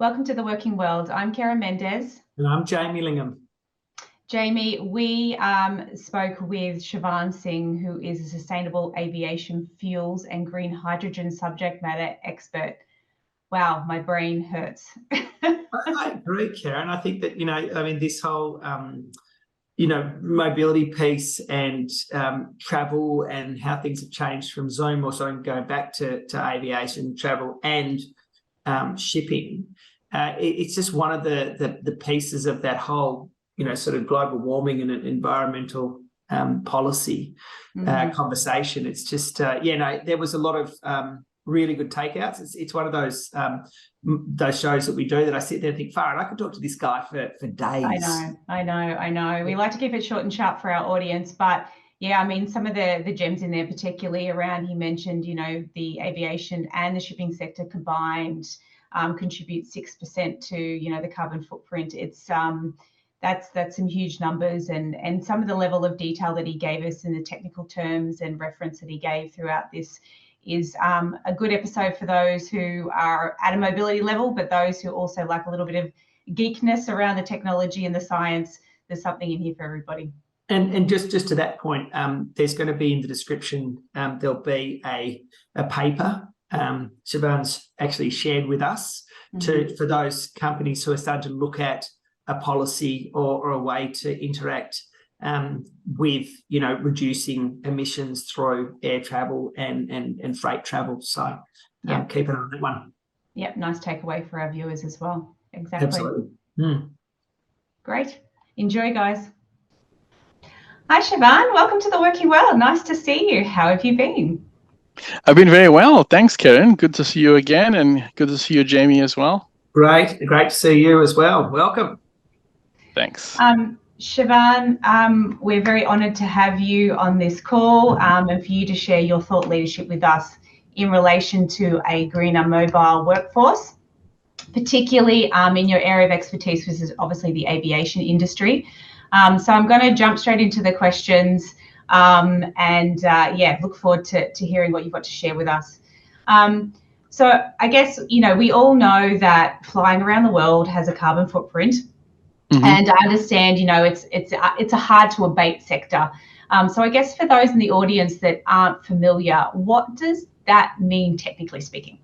Welcome to the Working World. I'm Karen Mendez. And I'm Jamie Lingham. Jamie, we spoke with Shravan Singh, who is a sustainable aviation fuels and green hydrogen subject matter expert. Wow, my brain hurts. I agree, Karen. I think that, this whole, mobility piece and travel and how things have changed from Zoom, or so going back to aviation, travel and shipping. It's just one of the pieces of that whole, sort of global warming and environmental policy conversation. It's just, there was a lot of really good takeouts. It's one of those shows that we do that I sit there and think, far, I could talk to this guy for days. I know. We like to keep it short and sharp for our audience, but yeah, I mean, some of the gems in there, particularly around, he mentioned, the aviation and the shipping sector combined contribute 6% to, the carbon footprint. It's that's some huge numbers, and some of the level of detail that he gave us in the technical terms and reference that he gave throughout this is a good episode for those who are at a mobility level, but those who also like a little bit of geekness around the technology and the science. There's something in here for everybody. And just to that point, there's going to be in the description, there'll be a paper Shravan's actually shared with us for those companies who are starting to look at a policy or a way to interact with, reducing emissions through air travel and freight travel. So keep an eye on that one. Yep, nice takeaway for our viewers as well. Exactly. Absolutely. Great. Enjoy, guys. Hi, Shravan. Welcome to the Working World. Nice to see you. How have you been? I've been very well. Thanks, Karen. Good to see you again, and good to see you, Jamie, as well. Great to see you as well. Welcome. Thanks. Shravan, we're very honoured to have you on this call and for you to share your thought leadership with us in relation to a greener mobile workforce, particularly in your area of expertise, which is obviously the aviation industry. So I'm going to jump straight into the questions and look forward to hearing what you've got to share with us. So I guess, we all know that flying around the world has a carbon footprint. And I understand, it's a hard to abate sector. So I guess for those in the audience that aren't familiar, what does that mean technically speaking?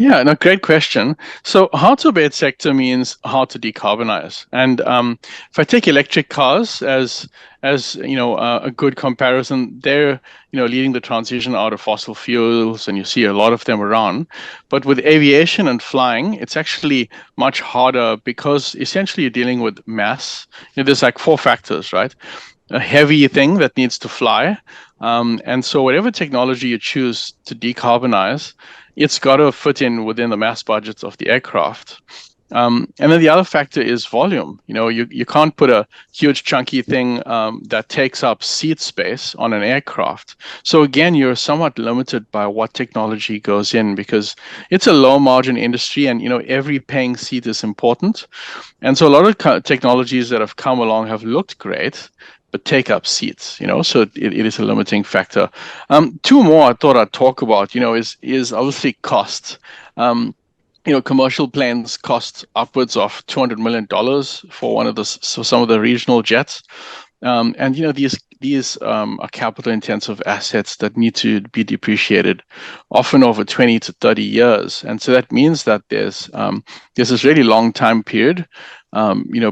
Yeah, no, great question. So hard to abate sector means hard to decarbonize. And if I take electric cars as a good comparison, they're leading the transition out of fossil fuels, and you see a lot of them around. But with aviation and flying, it's actually much harder because essentially you're dealing with mass. There's like 4 factors, right? A heavy thing that needs to fly. And so whatever technology you choose to decarbonize, it's got to fit in within the mass budgets of the aircraft. And then the other factor is volume. You can't put a huge chunky thing that takes up seat space on an aircraft. So again, you're somewhat limited by what technology goes in, because it's a low margin industry, and every paying seat is important. And so a lot of technologies that have come along have looked great, but take up seats, so it is a limiting factor. 2 more I thought I'd talk about, is obviously cost. Commercial planes cost upwards of $200 million for some of the regional jets. And these are capital intensive assets that need to be depreciated often over 20 to 30 years. And so that means that there's this really long time period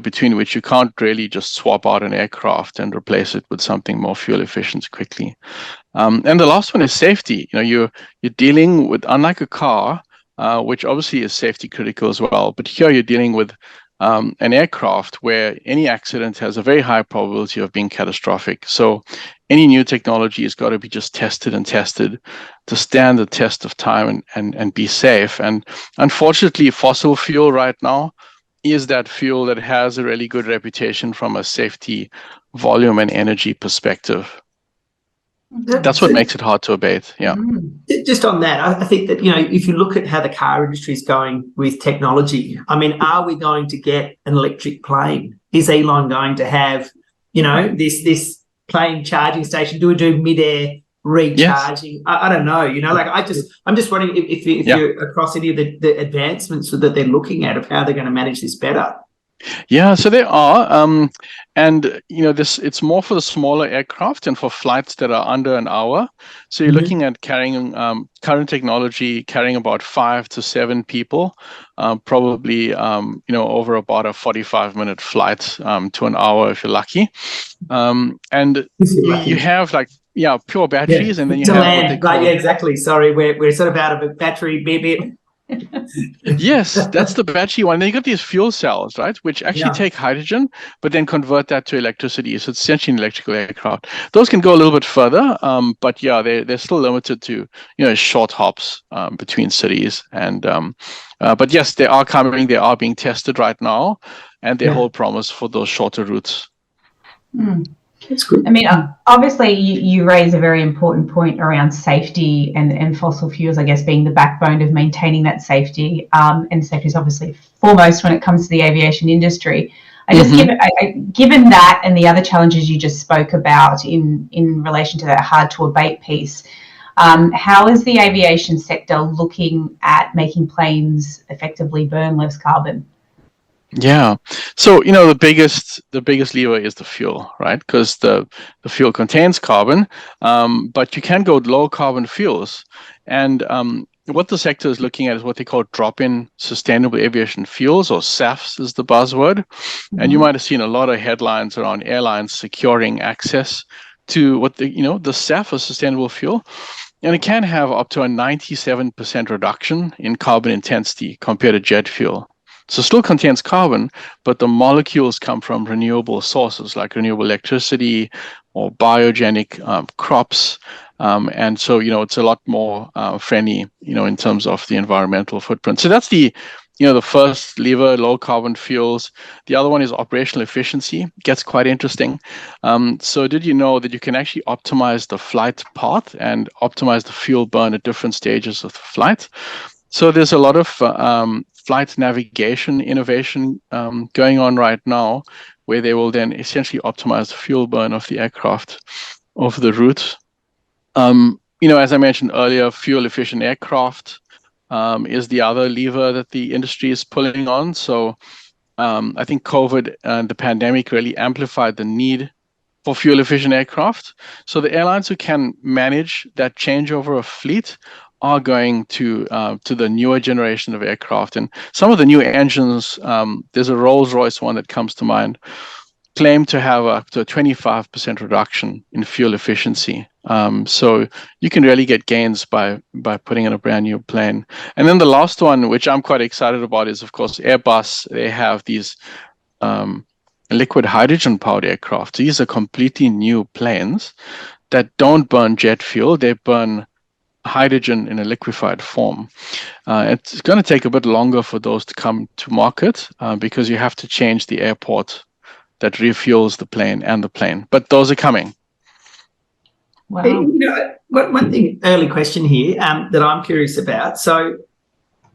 between which you can't really just swap out an aircraft and replace it with something more fuel efficient quickly. And the last one is safety. You're dealing with, unlike a car, which obviously is safety critical as well, but here you're dealing with an aircraft where any accident has a very high probability of being catastrophic. So any new technology has got to be just tested to stand the test of time and be safe. And unfortunately, fossil fuel right now is that fuel that has a really good reputation from a safety, volume, and energy perspective. That's what makes it hard to abate. Yeah. Just on that, I think that, if you look at how the car industry is going with technology, are we going to get an electric plane? Is Elon going to have, this plane charging station? Do we do mid-air recharging? I don't know. Like I'm just wondering if you're across any of the advancements that they're looking at of how they're going to manage this better. Yeah, so there are, and it's more for the smaller aircraft and for flights that are under an hour. So you're looking at carrying current technology, carrying about 5 to 7 people, probably over about a 45-minute flight to an hour if you're lucky. And you have pure batteries, and then you to have land. what they call, yeah, exactly. Sorry, we're sort of out of a battery bit. Yes, that's the battery one. Then you got these fuel cells, right, which actually take hydrogen, but then convert that to electricity. So it's essentially an electrical aircraft. Those can go a little bit further, but yeah, they're still limited to short hops between cities. And but yes, they are coming. They are being tested right now, and they hold promise for those shorter routes. That's good. I mean, obviously, you raise a very important point around safety and fossil fuels, I guess, being the backbone of maintaining that safety. And safety is obviously foremost when it comes to the aviation industry. Given that and the other challenges you just spoke about in relation to that hard to abate piece, how is the aviation sector looking at making planes effectively burn less carbon? Yeah. So, the biggest lever is the fuel, right? Because the fuel contains carbon, but you can go with low carbon fuels. And what the sector is looking at is what they call drop-in sustainable aviation fuels, or SAFs is the buzzword. And you might have seen a lot of headlines around airlines securing access to what the SAF, or sustainable fuel. And it can have up to a 97% reduction in carbon intensity compared to jet fuel. So still contains carbon, but the molecules come from renewable sources like renewable electricity or biogenic crops. And so, it's a lot more friendly, in terms of the environmental footprint. So that's the first lever, low carbon fuels. The other one is operational efficiency. It gets quite interesting. So did you know that you can actually optimize the flight path and optimize the fuel burn at different stages of the flight? So there's a lot of flight navigation innovation going on right now, where they will then essentially optimize the fuel burn of the aircraft over the route. As I mentioned earlier, fuel efficient aircraft is the other lever that the industry is pulling on. So I think COVID and the pandemic really amplified the need for fuel efficient aircraft. So the airlines who can manage that changeover of fleet are going to the newer generation of aircraft. And some of the new engines, there's a Rolls-Royce one that comes to mind, claim to have up to a 25% reduction in fuel efficiency. So you can really get gains by putting in a brand new plane. And then the last one, which I'm quite excited about, is of course Airbus. They have these liquid hydrogen powered aircraft. These are completely new planes that don't burn jet fuel. They burn hydrogen in a liquefied form. It's going to take a bit longer for those to come to market because you have to change the airport that refuels the plane and the plane. But those are coming. Wow. One thing, early question here that I'm curious about. So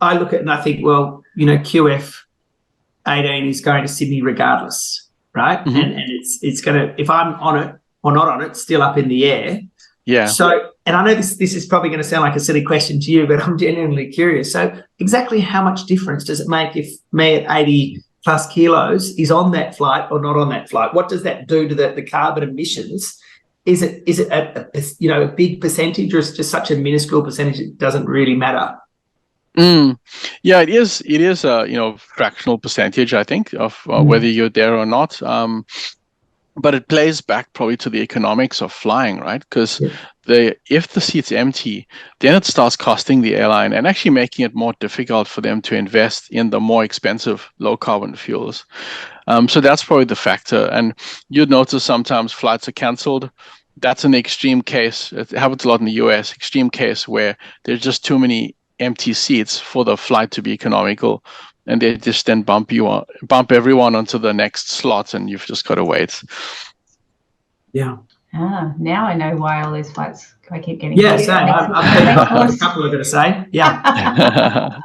I look at it and I think, well, QF18 is going to Sydney regardless, right? And it's going to, if I'm on it or not on it, still up in the air. Yeah. So, and I know this is probably going to sound like a silly question to you, but I'm genuinely curious. So exactly how much difference does it make if me at 80 plus kilos is on that flight or not on that flight? What does that do to the carbon emissions? Is it a big percentage, or is it just such a minuscule percentage it doesn't really matter? Yeah, it is a fractional percentage, I think, of whether you're there or not. But it plays back probably to the economics of flying, right? Because if the seat's empty, then it starts costing the airline and actually making it more difficult for them to invest in the more expensive low carbon fuels. So that's probably the factor. And you'd notice sometimes flights are canceled. That's an extreme case. It happens a lot in the US, extreme case where there's just too many empty seats for the flight to be economical. And they just then bump everyone onto the next slot, and you've just got to wait. Yeah. Now I know why all those flights I keep getting. Yeah, same. I've got a couple I've got to say. Yeah.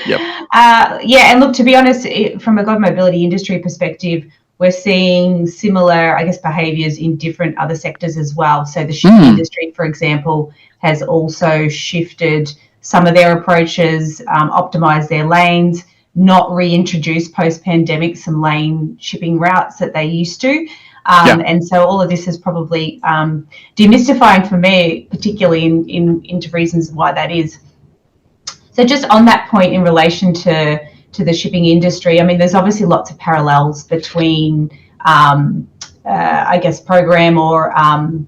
Yep. And look, to be honest, from a global mobility industry perspective, we're seeing similar, I guess, behaviours in different other sectors as well. So the shipping industry, for example, has also shifted some of their approaches, optimised their lanes, not reintroduce post-pandemic some lane shipping routes that they used to. And so all of this is probably demystifying for me, particularly into reasons why that is. So just on that point in relation to the shipping industry, I mean, there's obviously lots of parallels between, I guess, program or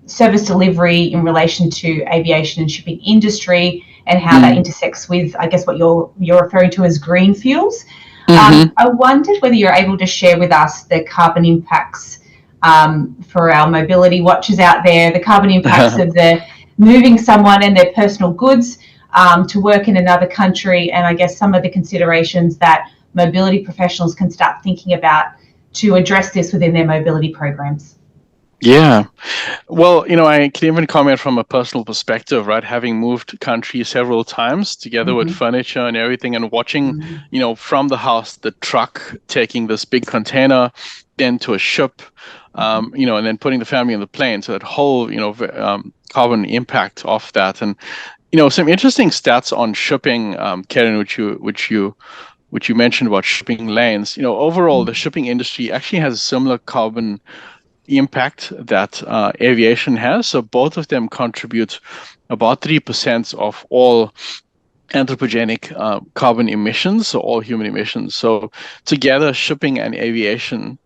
service delivery in relation to aviation and shipping industry, and how that intersects with, I guess, what you're referring to as green fuels. I wondered whether you're able to share with us the carbon impacts for our mobility watchers out there, the carbon impacts of the moving someone and their personal goods to work in another country, and I guess some of the considerations that mobility professionals can start thinking about to address this within their mobility programs. Yeah. Well, I can even comment from a personal perspective, right? Having moved country several times together with furniture and everything, and watching, from the house, the truck taking this big container, then to a ship, and then putting the family on the plane. So that whole, carbon impact of that. And, some interesting stats on shipping, Karen, which you mentioned about shipping lanes. Overall, the shipping industry actually has a similar carbon impact that aviation has. So both of them contribute about 3% of all anthropogenic carbon emissions, so all human emissions. So together, shipping and aviation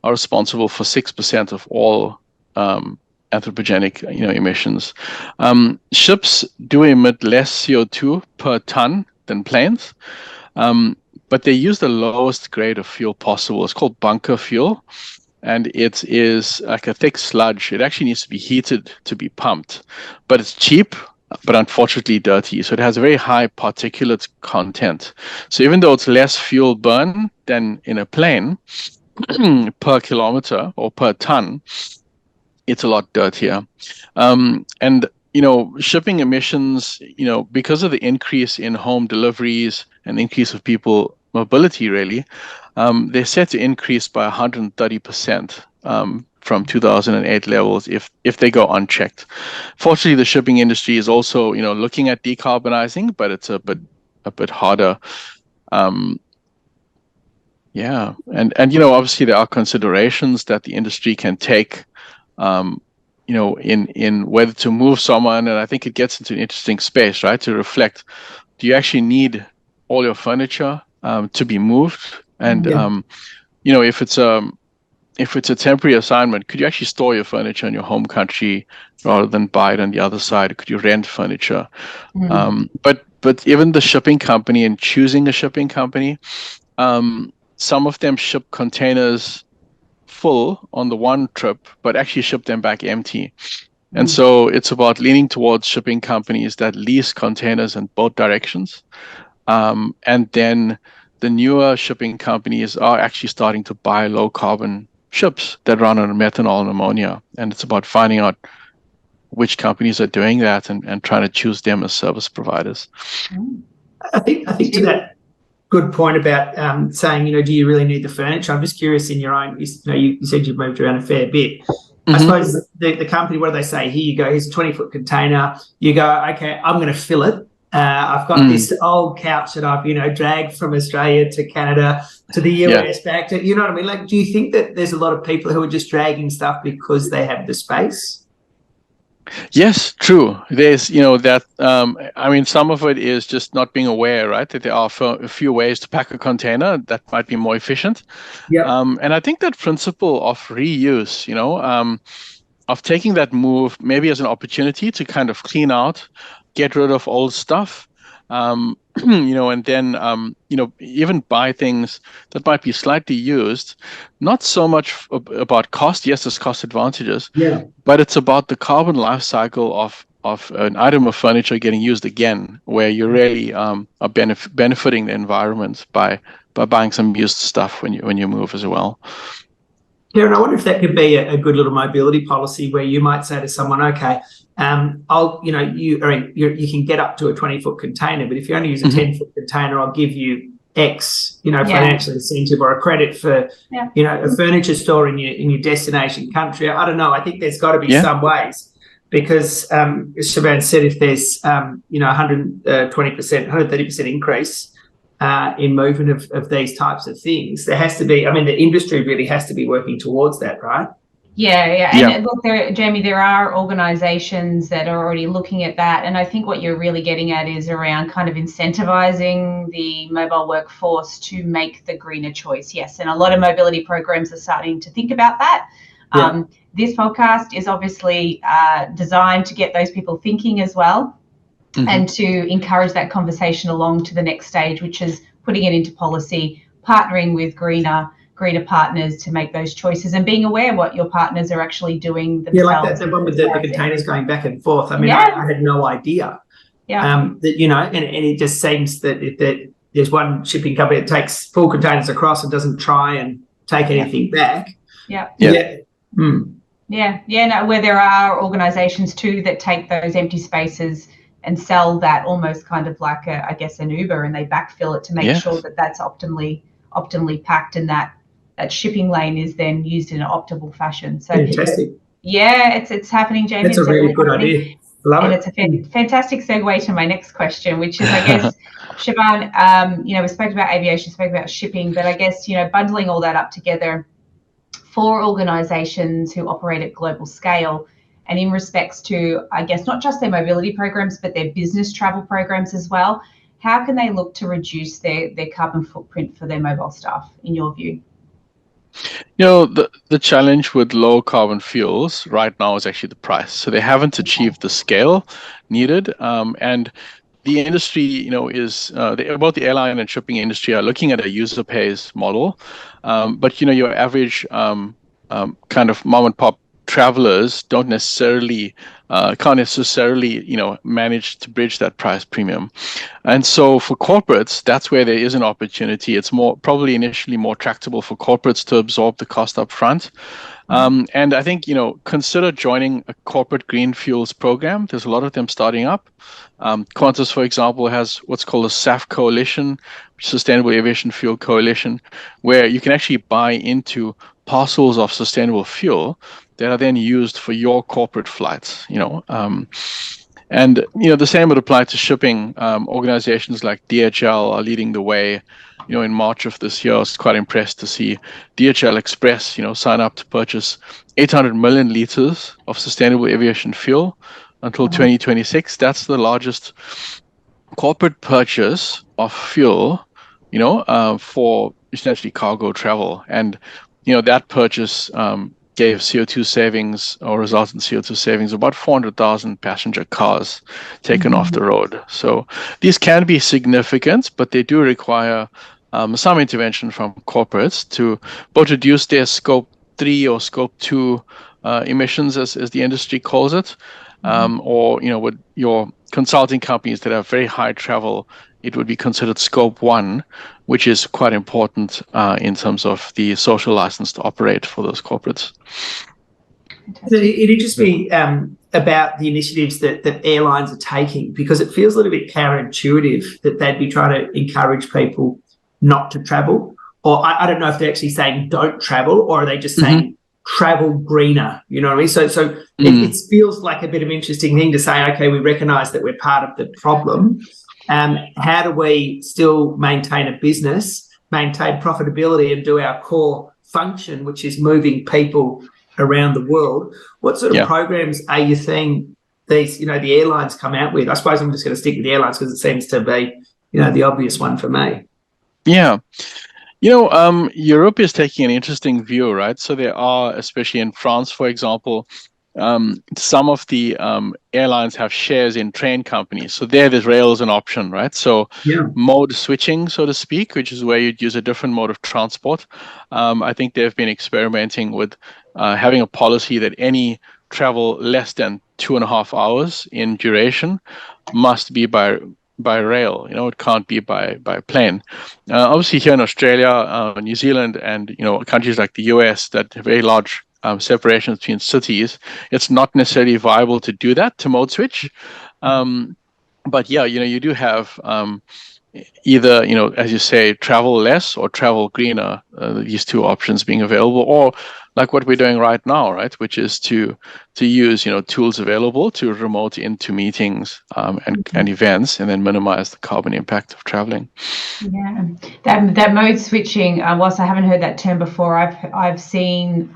are responsible for 6% of all anthropogenic emissions. Ships do emit less CO2 per ton than planes, but they use the lowest grade of fuel possible. It's called bunker fuel. And it is like a thick sludge. It actually needs to be heated to be pumped, but it's cheap, but unfortunately dirty. So it has a very high particulate content. So even though it's less fuel burn than in a plane per kilometer or per ton, it's a lot dirtier. And shipping emissions, because of the increase in home deliveries and increase of people mobility, really, they're set to increase by 130% from 2008 levels if they go unchecked. Fortunately, the shipping industry is also looking at decarbonizing, but it's a bit harder. And obviously there are considerations that the industry can take in whether to move someone, and I think it gets into an interesting space, right? To reflect, do you actually need all your furniture to be moved? And if it's a temporary assignment, could you actually store your furniture in your home country rather than buy it on the other side? Could you rent furniture? But even the shipping company, and choosing a shipping company, some of them ship containers full on the one trip, but actually ship them back empty. And so it's about leaning towards shipping companies that lease containers in both directions. And then the newer shipping companies are actually starting to buy low carbon ships that run on methanol and ammonia. And it's about finding out which companies are doing that and trying to choose them as service providers. I think to that good point about saying, do you really need the furniture? I'm just curious in your own, you said you've moved around a fair bit. I suppose the company, what do they say? Here you go, here's a 20-foot container. You go, okay, I'm going to fill it. I've got this old couch that I've, dragged from Australia to Canada to the US back to, what I mean? Like, do you think that there's a lot of people who are just dragging stuff because they have the space? Yes, true. There's, that, some of it is just not being aware, right? That there are a few ways to pack a container that might be more efficient. And I think that principle of reuse, of taking that move maybe as an opportunity to kind of clean out, get rid of old stuff, and then, even buy things that might be slightly used, not so much about cost. Yes, there's cost advantages, but it's about the carbon life cycle of an item of furniture getting used again, where you really are benefiting the environment by buying some used stuff when you move as well. Karen, I wonder if that could be a good little mobility policy where you might say to someone, okay, you can get up to a 20-foot container, but if you only use a 10-foot container, I'll give you X, financial incentive or a credit for, a furniture store in your destination country. I don't know. I think there's got to be some ways, because as Shravan said, if there's 120%, 130% increase in movement of these types of things, there has to be. I mean, the industry really has to be working towards that, right? Yeah. And look, Jamie, there are organisations that are already looking at that. And I think what you're really getting at is around kind of incentivising the mobile workforce to make the greener choice. Yes, and a lot of mobility programs are starting to think about that. Yeah. This podcast is obviously designed to get those people thinking as well, and to encourage that conversation along to the next stage, which is putting it into policy, partnering with greener partners to make those choices, and being aware what your partners are actually doing themselves. Yeah, like that one with the containers going back and forth. I mean, I had no idea. Yeah. And it just seems that if there's one shipping company that takes full containers across and doesn't try and take anything back. Yeah. Where there are organisations too that take those empty spaces and sell that almost kind of like an Uber, and they backfill it to make sure that that's optimally packed, and that shipping lane is then used in an optimal fashion. So fantastic. Yeah, it's happening, Jamie. That's a really good idea. Love it. It's a fantastic segue to my next question, which is, I guess, Shravan, we spoke about aviation, spoke about shipping, but I guess, bundling all that up together for organisations who operate at global scale, and in respects to, I guess, not just their mobility programs, but their business travel programs as well, how can they look to reduce their carbon footprint for their mobile staff, in your view? The challenge with low carbon fuels right now is actually the price. So they haven't achieved the scale needed. And the industry, is both the airline and shipping industry are looking at a user pays model. But, your average kind of mom and pop travelers can't necessarily, manage to bridge that price premium. And so for corporates, that's where there is an opportunity. It's probably initially more tractable for corporates to absorb the cost up front. And I think, consider joining a corporate green fuels program. There's a lot of them starting up. Qantas, for example, has what's called a SAF coalition, Sustainable Aviation Fuel Coalition, where you can actually buy into parcels of sustainable fuel that are then used for your corporate flights, and the same would apply to shipping. Organizations like DHL are leading the way. In March of this year, I was quite impressed to see DHL Express, sign up to purchase 800 million liters of sustainable aviation fuel until 2026. That's the largest corporate purchase of fuel, for essentially cargo travel. And, that purchase gave CO2 savings, or resulted in CO2 savings, about 400,000 passenger cars taken off the road. So these can be significant, but they do require some intervention from corporates to both reduce their scope 3 or scope 2 emissions, as the industry calls it, or, with your consulting companies that have very high travel, it would be considered scope 1, which is quite important in terms of the social license to operate for those corporates. It interests me about the initiatives that airlines are taking, because it feels a little bit counterintuitive that they'd be trying to encourage people not to travel. Or I don't know if they're actually saying don't travel, or are they just saying travel greener? You know what I mean? So it feels like a bit of an interesting thing to say, okay, we recognise that we're part of the problem. How do we still maintain a business, maintain profitability, and do our core function, which is moving people around the world? What sort of programs are you seeing these, the airlines come out with? I suppose I'm just going to stick with the airlines because it seems to be, the obvious one for me. Yeah. Europe is taking an interesting view, right? So there are, especially in France, for example, some of the airlines have shares in train companies. So there's rail as an option, right? So mode switching, so to speak, which is where you'd use a different mode of transport. I think they've been experimenting with having a policy that any travel less than 2.5 hours in duration must be by rail. It can't be by plane. Obviously here in Australia, New Zealand, and countries like the US that have very large separations between cities, it's not necessarily viable to do that, to mode switch. But you do have either, as you say, travel less or travel greener, these two options being available, or like what we're doing right now, right, which is to use, tools available to remote into meetings and events, and then minimize the carbon impact of traveling. Yeah, that mode switching, whilst I haven't heard that term before, I've seen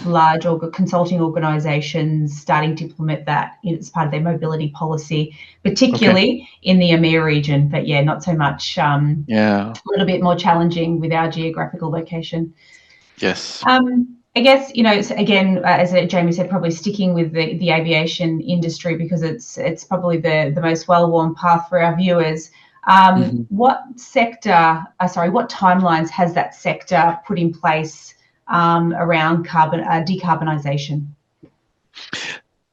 large consulting organisations starting to implement that as part of their mobility policy, particularly in the EMEA region. But yeah, not so much. A little bit more challenging with our geographical location. Yes. I guess, again, as Jamie said, probably sticking with the aviation industry, because it's probably the most well-worn path for our viewers. What timelines has that sector put in place around decarbonisation?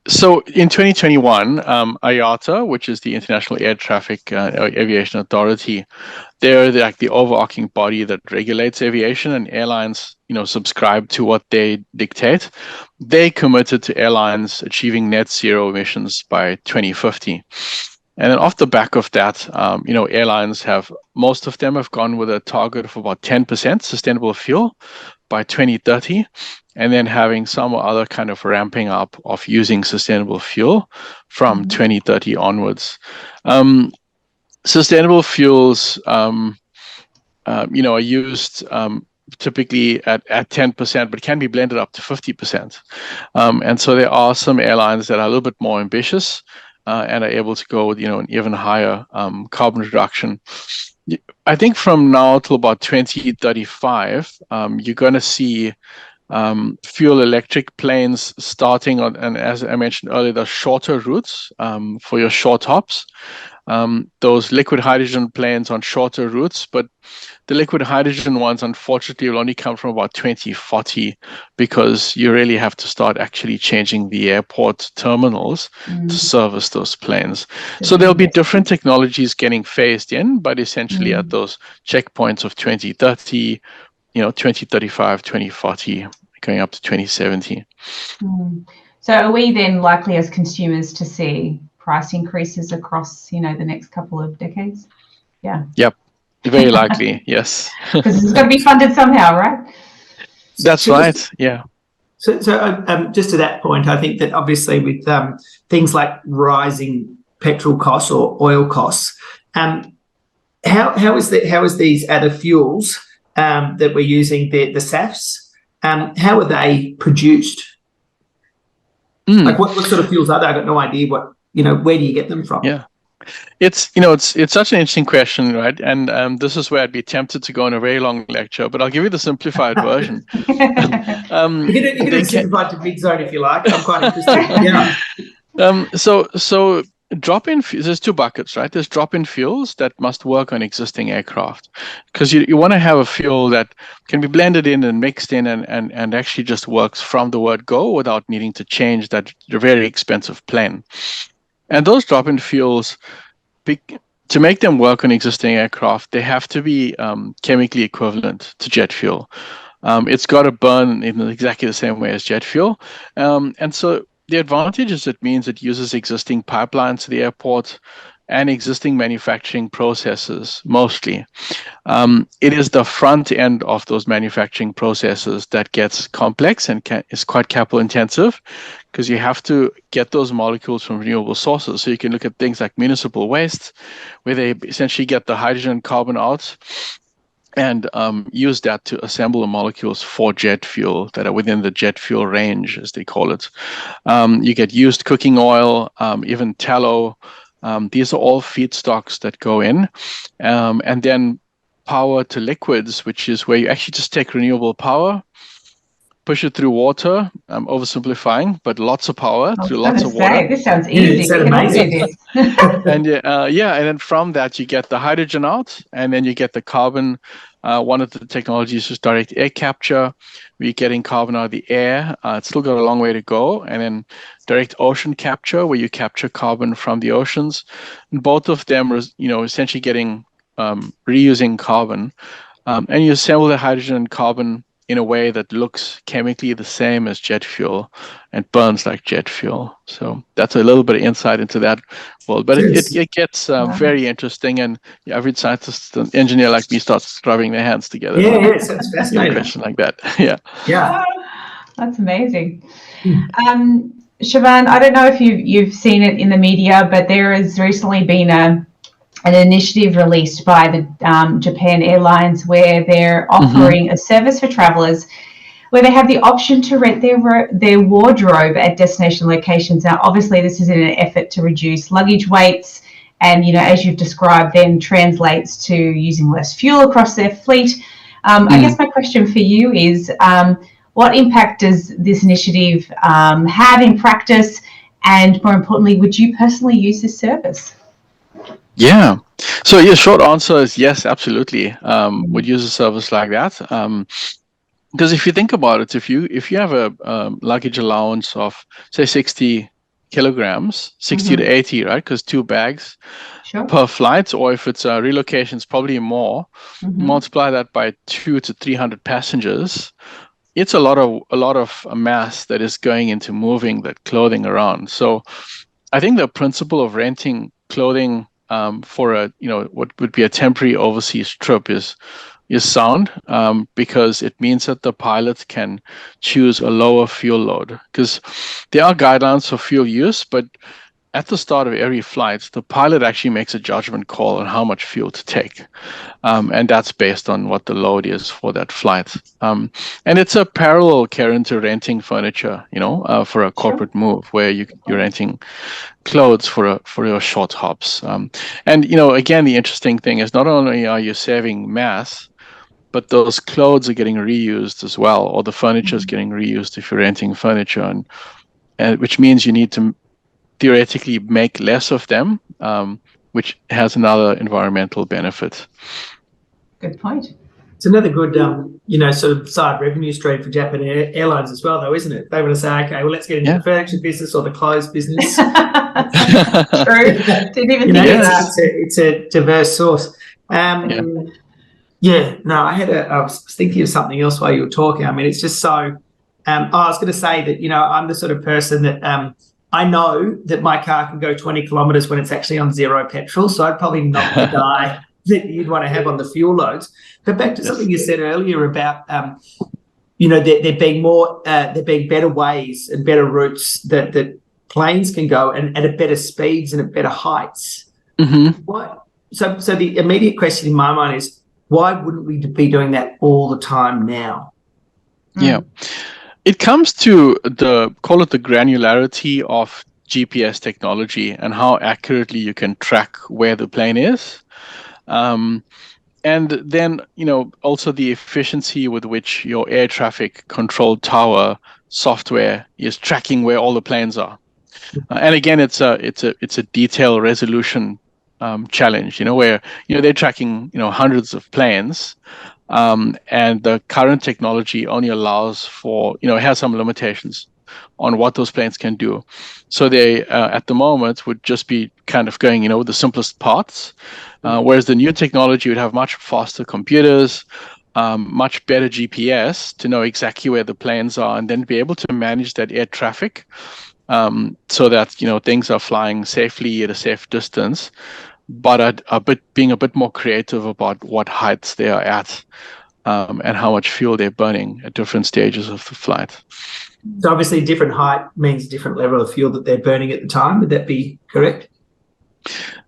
So in 2021, IATA, which is the International Air Traffic Aviation Authority, they're like the overarching body that regulates aviation, and airlines, subscribe to what they dictate. They committed to airlines achieving net zero emissions by 2050. And then off the back of that, airlines most of them have gone with a target of about 10% sustainable fuel by 2030, and then having some other kind of ramping up of using sustainable fuel from 2030 onwards. Sustainable fuels, are used typically at 10%, but can be blended up to 50%. And so there are some airlines that are a little bit more ambitious and are able to go with, an even higher carbon reduction. I think from now till about 2035, you're going to see fuel electric planes starting on, and as I mentioned earlier, the shorter routes for your short hops. Those liquid hydrogen planes on shorter routes, but the liquid hydrogen ones, unfortunately, will only come from about 2040, because you really have to start actually changing the airport terminals to service those planes. So there'll be different technologies getting phased in, but essentially at those checkpoints of 2030, 2035, 2040, going up to 2070. So are we then likely as consumers to see price increases across, the next couple of decades? Yeah. Yep. Very likely, yes. Because it's got to be funded somehow, right? That's right. Yeah. So just to that point, I think that obviously with things like rising petrol costs or oil costs, how is these other fuels that we're using, the SAFs, how are they produced? Like what sort of fuels are they? I got no idea where do you get them from? Yeah. It's such an interesting question, right? And this is where I'd be tempted to go on a very long lecture, but I'll give you the simplified version. You can do the simplified to big zone if you like. I'm quite interested. Yeah. So drop-in, there's two buckets, right? There's drop-in fuels that must work on existing aircraft, because you want to have a fuel that can be blended in and mixed in and actually just works from the word go without needing to change that very expensive plane. And those drop-in fuels, to make them work on existing aircraft, they have to be chemically equivalent to jet fuel. It's got to burn in exactly the same way as jet fuel. And so the advantage is it means it uses existing pipelines to the airport and existing manufacturing processes mostly. It is the front end of those manufacturing processes that gets complex and is quite capital intensive, because you have to get those molecules from renewable sources. So you can look at things like municipal waste, where they essentially get the hydrogen and carbon out and use that to assemble the molecules for jet fuel that are within the jet fuel range, as they call it. You get used cooking oil, even tallow. These are all feedstocks that go in. And then power to liquids, which is where you actually just take renewable power, push it through water. I'm oversimplifying, but lots of power through lots of water. This sounds easy. Is that amazing? And and then from that you get the hydrogen out, and then you get the carbon. One of the technologies is direct air capture. We're getting carbon out of the air. It's still got a long way to go. And then direct ocean capture, where you capture carbon from the oceans. And both of them are, essentially getting reusing carbon. And you assemble the hydrogen and carbon in a way that looks chemically the same as jet fuel and burns like jet fuel. So that's a little bit of insight into that world. But it gets very interesting, and the average scientist and engineer like me starts rubbing their hands together. Yeah, it sounds fascinating. A question like that. Yeah. That's amazing. Shravan, I don't know if you've seen it in the media, but there has recently been an initiative released by the Japan Airlines where they're offering a service for travellers where they have the option to rent their wardrobe at destination locations. Now, obviously, this is in an effort to reduce luggage weights, and as you've described, then translates to using less fuel across their fleet. I guess my question for you is, what impact does this initiative have in practice? And more importantly, would you personally use this service? Yeah. So your short answer is yes, absolutely. Would use a service like that. Because if you think about it, if you have a luggage allowance of say 60 kilograms, 60 to 80, right? Because 2 bags per flight, or if it's a relocation, it's probably more. Multiply that by 200 to 300 passengers. It's a lot of mass that is going into moving that clothing around. So I think the principle of renting clothing for a what would be a temporary overseas trip is sound, because it means that the pilots can choose a lower fuel load, because there are guidelines for fuel use, but at the start of every flight, the pilot actually makes a judgment call on how much fuel to take. And that's based on what the load is for that flight. And it's a parallel, Karen, to renting furniture, for a corporate move where you're renting clothes for your short hops. And, again, the interesting thing is not only are you saving mass, but those clothes are getting reused as well, or the furniture is getting reused if you're renting furniture, and which means you need to theoretically make less of them, which has another environmental benefit. Good point. It's another good, sort of side revenue stream for Japan Airlines as well, though, isn't it? They want to say, okay, well, let's get into the furniture business or the clothes business. True. Didn't even think of that. It's a diverse source. I was thinking of something else while you were talking. I mean, it's just so. I was going to say that I'm the sort of person that. I know that my car can go 20 kilometres when it's actually on 0 petrol, so I'd probably not the guy that you'd want to have on the fuel loads. But back to something you said earlier about, there being better ways and better routes that planes can go and at better speeds and at better heights. What? So the immediate question in my mind is, why wouldn't we be doing that all the time now? Yeah. It comes to call it the granularity of GPS technology and how accurately you can track where the plane is. And then, also the efficiency with which your air traffic control tower software is tracking where all the planes are. And again, it's a detail resolution challenge, where, they're tracking, hundreds of planes. And the current technology only allows for, it has some limitations on what those planes can do. So they, at the moment, would just be kind of going, with the simplest parts, whereas the new technology would have much faster computers, much better GPS to know exactly where the planes are, and then be able to manage that air traffic so that, things are flying safely at a safe distance, but being a bit more creative about what heights they are at, and how much fuel they're burning at different stages of the flight. So obviously different height means different level of fuel that they're burning at the time. Would that be correct?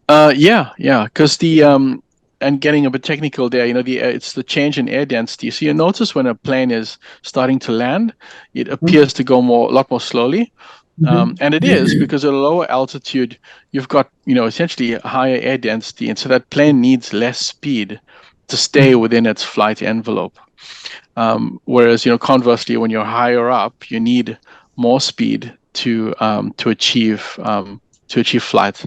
Yeah, because and getting a bit technical there, it's the change in air density. So you notice when a plane is starting to land, it appears to go a lot more slowly. And it is because at a lower altitude, you've got, essentially a higher air density. And so that plane needs less speed to stay within its flight envelope. Whereas, conversely, when you're higher up, you need more speed to achieve flight.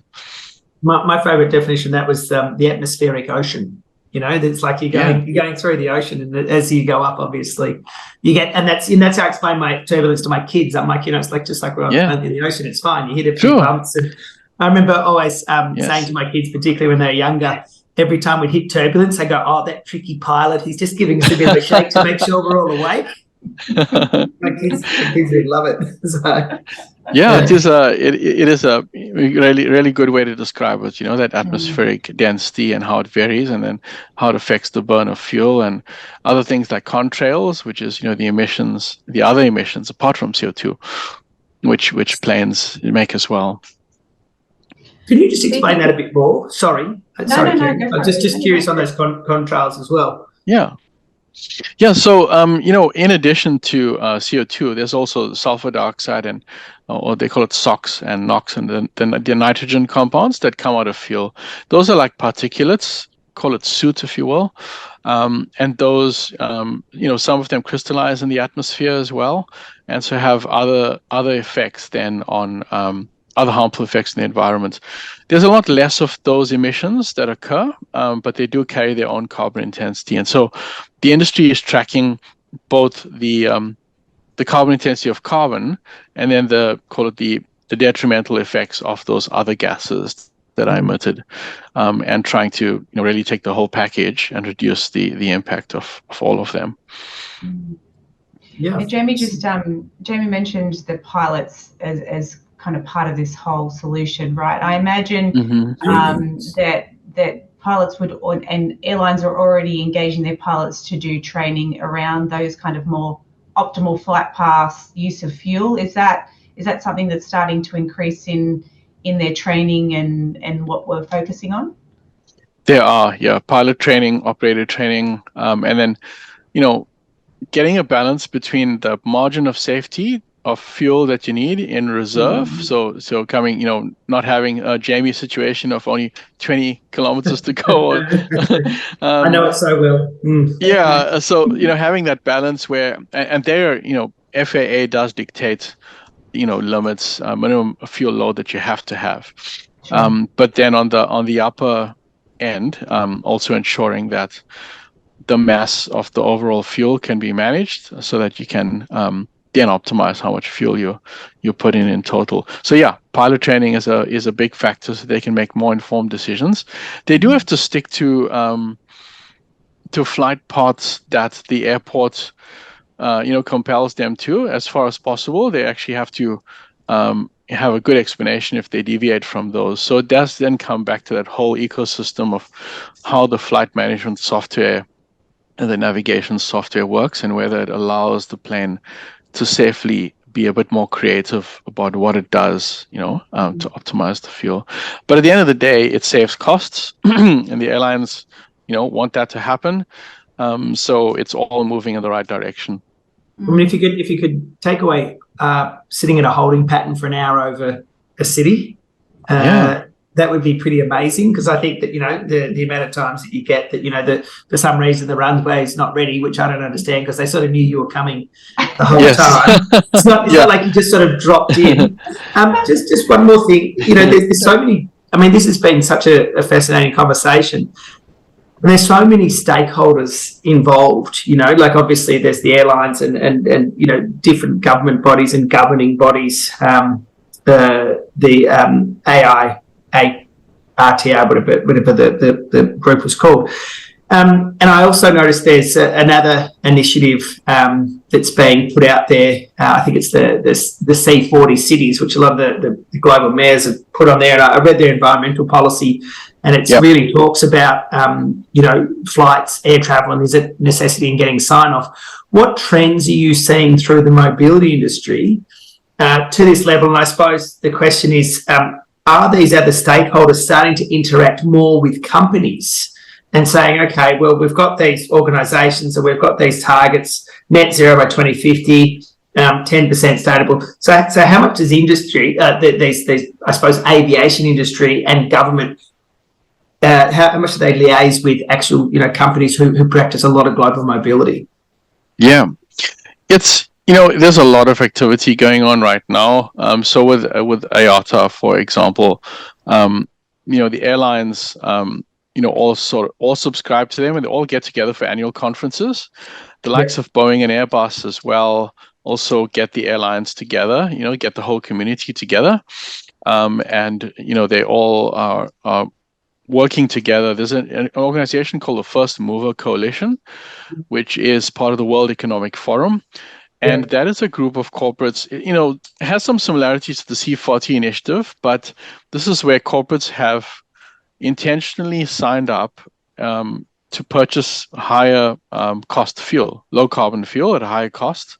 My favorite definition of that was the atmospheric ocean. It's like you're going through the ocean, and as you go up, obviously, you get, and that's how I explain my turbulence to my kids. I'm like, it's like just like we're in the ocean, it's fine. You hit a few bumps, and I remember always saying to my kids, particularly when they're younger, every time we'd hit turbulence, I go, "Oh, that tricky pilot, he's just giving us a bit of a shake to make sure we're all awake." My kids would love it. So, yeah, it is a really good way to describe it. That atmospheric density and how it varies, and then how it affects the burn of fuel and other things like contrails, which is the other emissions apart from CO2, which planes make as well. Can you just explain that a bit more? Sorry, No, Karen. I'm just curious on those contrails as well. Yeah. Yeah, so in addition to CO2, there's also sulfur dioxide and or they call it SOx and NOx, and the nitrogen compounds that come out of fuel. Those are like particulates, call it soot, if you will, and those some of them crystallize in the atmosphere as well, and so have other effects then on other harmful effects in the environment. There's a lot less of those emissions that occur, but they do carry their own carbon intensity. And so the industry is tracking both the carbon intensity of carbon and then the detrimental effects of those other gases that are emitted, and trying to really take the whole package and reduce the impact of all of them. Yeah. Jamie mentioned the pilots as kind of part of this whole solution, right? I imagine that pilots and airlines are already engaging their pilots to do training around those kind of more optimal flight paths, use of fuel. Is that something that's starting to increase in their training and what we're focusing on? There are, pilot training, operator training, and then getting a balance between the margin of safety of fuel that you need in reserve. So coming, not having a Jamie situation of only 20 kilometers to go. I know it so well. Yeah. So, having that balance where, and there, FAA does dictate, limits, minimum fuel load that you have to have. Sure. But then on the upper end, also ensuring that the mass of the overall fuel can be managed so that you can then optimize how much fuel you put in total. So yeah, pilot training is a big factor so they can make more informed decisions. They do have to stick to flight paths that the airport compels them to as far as possible. They actually have to have a good explanation if they deviate from those. So it does then come back to that whole ecosystem of how the flight management software and the navigation software works, and whether it allows the plane to safely be a bit more creative about what it does, to optimize the fuel. But at the end of the day, it saves costs, and the airlines, want that to happen. So it's all moving in the right direction. I mean, if you could take away sitting in a holding pattern for an hour over a city, that would be pretty amazing, because I think that the amount of times that you get that that for some reason the runway is not ready, which I don't understand, because they sort of knew you were coming the whole time. It's not like you just sort of dropped in. Just one more thing, there's so many. I mean, this has been such a fascinating conversation. And there's so many stakeholders involved, like obviously there's the airlines and different government bodies and governing bodies, the AI. RTA, whatever the group was called. And I also noticed there's another initiative that's being put out there. I think it's the C40 cities, which a lot of the global mayors have put on there. And I read their environmental policy, and it really talks about, flights, air travel, and there's a necessity in getting sign-off. What trends are you seeing through the mobility industry to this level? And I suppose the question is, are these other stakeholders starting to interact more with companies and saying, okay, well, we've got these organisations and we've got these targets, net zero by 2050, 10% sustainable. So how much does industry, these I suppose aviation industry and government, how much do they liaise with actual companies who practice a lot of global mobility? Yeah, it's. There's a lot of activity going on right now. So with IATA, for example, the airlines, all subscribe to them, and they all get together for annual conferences. The likes of Boeing and Airbus as well also get the airlines together, get the whole community together, and they all are working together. There's an organization called the First Mover Coalition, which is part of the World Economic Forum. And that is a group of corporates, has some similarities to the C40 initiative, but this is where corporates have intentionally signed up to purchase higher cost fuel, low carbon fuel at a higher cost.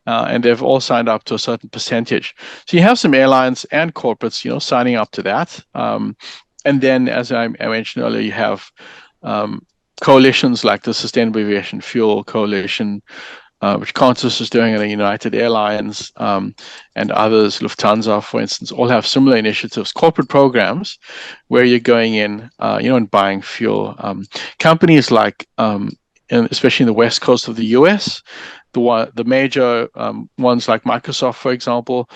And they've all signed up to a certain percentage. So you have some airlines and corporates, signing up to that. And then, as I mentioned earlier, you have coalitions like the Sustainable Aviation Fuel Coalition, which Qantas is doing, and United Airlines and others, Lufthansa, for instance, all have similar initiatives, corporate programs, where you're going in, and buying fuel. Companies like, especially in the west coast of the US, the major ones like Microsoft, for example,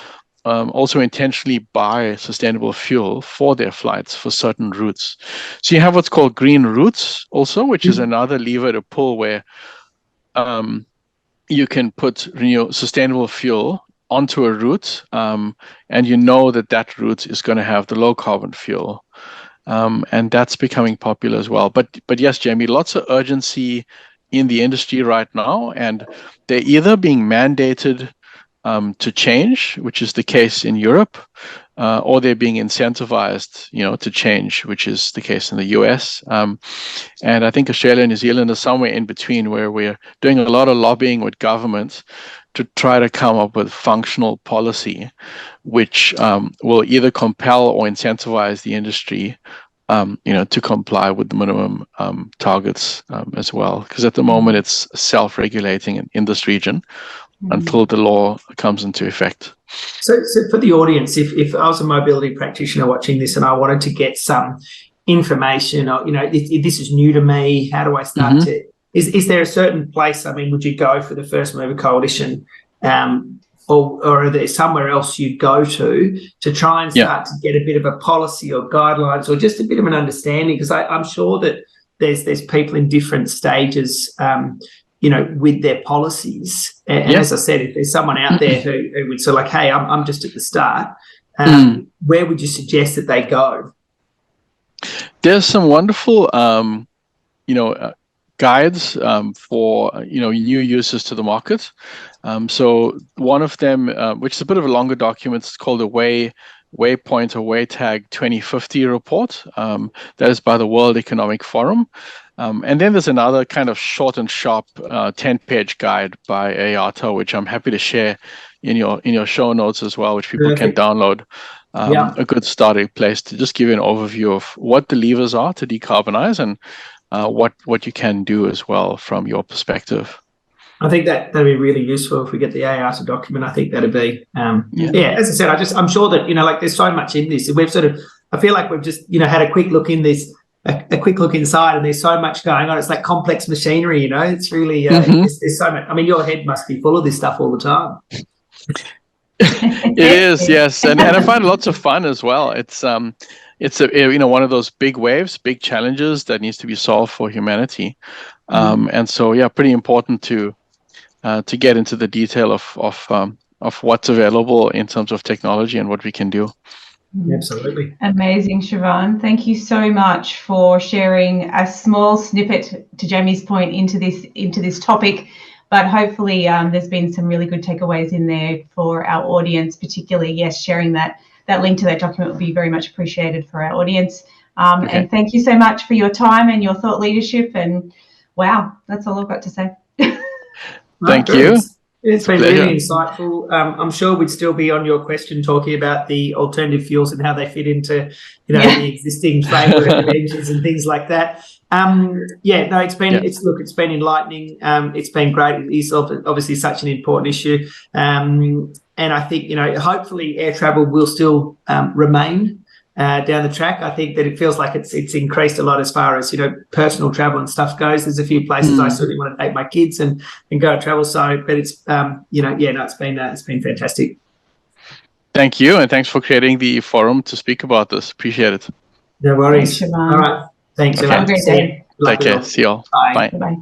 also intentionally buy sustainable fuel for their flights for certain routes. So you have what's called green routes also, which is another lever to pull where you can put sustainable fuel onto a route, and that route is going to have the low carbon fuel. And that's becoming popular as well. But yes, Jamie, lots of urgency in the industry right now, and they're either being mandated to change, which is the case in Europe, or they're being incentivized, to change, which is the case in the US. And I think Australia and New Zealand are somewhere in between, where we're doing a lot of lobbying with governments to try to come up with functional policy, which will either compel or incentivize the industry, to comply with the minimum targets as well. Because at the moment, it's self-regulating in this region until the law comes into effect. So for the audience, if I was a mobility practitioner watching this and I wanted to get some information, or if this is new to me, how do I start to? Is there a certain place? I mean, would you go for the First Mover Coalition, or are there somewhere else you'd go to try and start to get a bit of a policy or guidelines or just a bit of an understanding? Because I'm sure that there's people in different stages, with their policies. And as I said, if there's someone out there who would say, like, hey, I'm just at the start, where would you suggest that they go? There's some wonderful, guides for, new users to the market. So one of them, which is a bit of a longer document, is called the Waypoint or Waytag 2050 report. That is by the World Economic Forum. And then there's another kind of short and sharp 10-page guide by IATA, which I'm happy to share in your show notes as well, which people can download. A good starting place to just give you an overview of what the levers are to decarbonize and what you can do as well from your perspective. I think that'd be really useful if we get the IATA document. I think that'd be, as I said, I'm sure that, there's so much in this. We've I feel like we've just, had a quick look in this, a quick look inside, and there's so much going on. It's like complex machinery, it's really, there's so much. I mean, your head must be full of this stuff all the time. It is, yes. And I find lots of fun as well. It's one of those big waves, big challenges that needs to be solved for humanity. And so, pretty important to get into the detail of what's available in terms of technology and what we can do. Absolutely. Amazing, Shravan. Thank you so much for sharing a small snippet, to Jamie's point, into this topic. But hopefully there's been some really good takeaways in there for our audience, particularly, sharing that link to that document would be very much appreciated for our audience. And thank you so much for your time and your thought leadership. And wow, that's all I've got to say. Thank you. It's been really insightful. I'm sure we'd still be on your question talking about the alternative fuels and how they fit into, the existing framework of engines and things like that. It's been enlightening. It's been great. It is obviously such an important issue. And I think, hopefully air travel will still remain down the track. I think that it feels like it's increased a lot as far as, personal travel and stuff goes. There's a few places I certainly want to take my kids and go travel. So, but it's, it's been fantastic. Thank you. And thanks for creating the forum to speak about this. Appreciate it. No worries. Thanks, all right. Thanks. Have a great day. Take care. See you all. Bye. Bye.